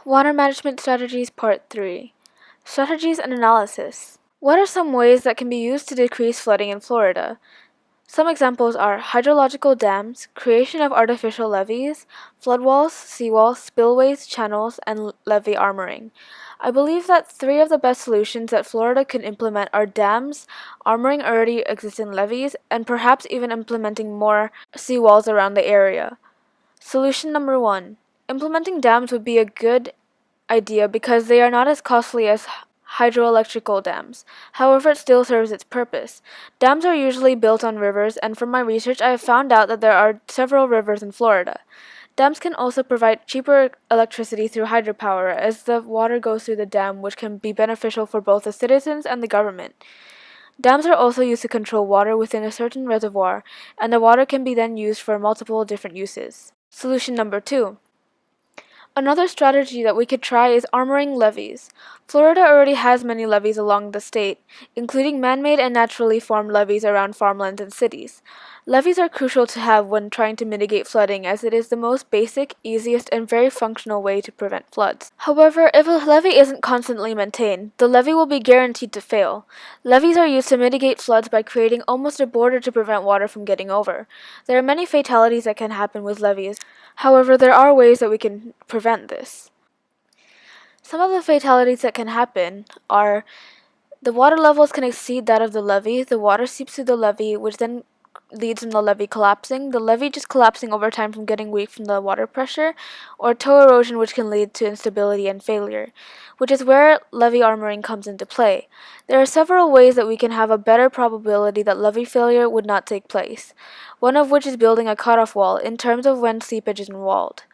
Water Management Strategies Part 3. Strategies and Analysis. What are some ways that can be used to decrease flooding in Florida? Some examples are hydrological dams, creation of artificial levees, flood walls, seawalls, spillways, channels, and levee armoring. I believe that three of the best solutions that Florida can implement are dams, armoring already existing levees, and perhaps even implementing more seawalls around the area. Solution number 1. Implementing dams would be a good idea because they are not as costly as hydroelectrical dams. However, it still serves its purpose. Dams are usually built on rivers, and from my research, I have found out that there are several rivers in Florida. Dams can also provide cheaper electricity through hydropower as the water goes through the dam, which can be beneficial for both the citizens and the government. Dams are also used to control water within a certain reservoir, and the water can be then used for multiple different uses. Solution number 2. Another strategy that we could try is armoring levees. Florida already has many levees along the state, including man-made and naturally formed levees around farmlands and cities. Levees are crucial to have when trying to mitigate flooding, as it is the most basic, easiest, and very functional way to prevent floods. However, if a levee isn't constantly maintained, the levee will be guaranteed to fail. Levees are used to mitigate floods by creating almost a border to prevent water from getting over. There are many fatalities that can happen with levees. However, there are ways that we can prevent this. Some of the fatalities that can happen are the water levels can exceed that of the levee, the water seeps through the levee, which then leads to the levee collapsing, the levee just collapsing over time from getting weak from the water pressure, or toe erosion, which can lead to instability and failure, which is where levee armoring comes into play. There are several ways that we can have a better probability that levee failure would not take place, one of which is building a cutoff wall in terms of when seepage is inwalled.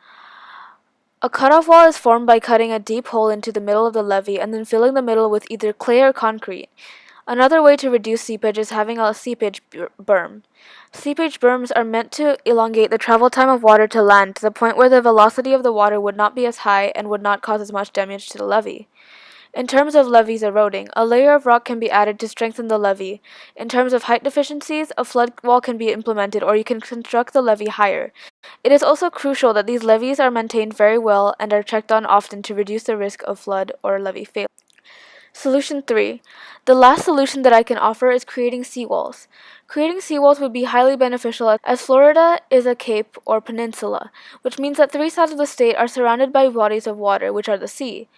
A cutoff wall is formed by cutting a deep hole into the middle of the levee and then filling the middle with either clay or concrete. Another way to reduce seepage is having a seepage berm. Seepage berms are meant to elongate the travel time of water to land to the point where the velocity of the water would not be as high and would not cause as much damage to the levee. In terms of levees eroding, a layer of rock can be added to strengthen the levee. In terms of height deficiencies, a flood wall can be implemented, or you can construct the levee higher. It is also crucial that these levees are maintained very well and are checked on often to reduce the risk of flood or levee failure. Solution 3. The last solution that I can offer is creating seawalls. Creating seawalls would be highly beneficial as Florida is a cape or peninsula, which means that three sides of the state are surrounded by bodies of water, which are the sea.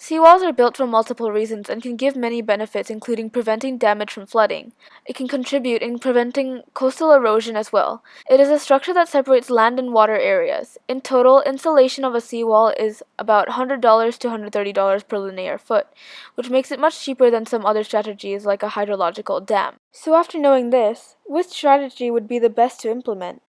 Seawalls are built for multiple reasons and can give many benefits, including preventing damage from flooding. It can contribute in preventing coastal erosion as well. It is a structure that separates land and water areas. In total, installation of a seawall is about $100 to $130 per linear foot, which makes it much cheaper than some other strategies like a hydrological dam. So after knowing this, which strategy would be the best to implement?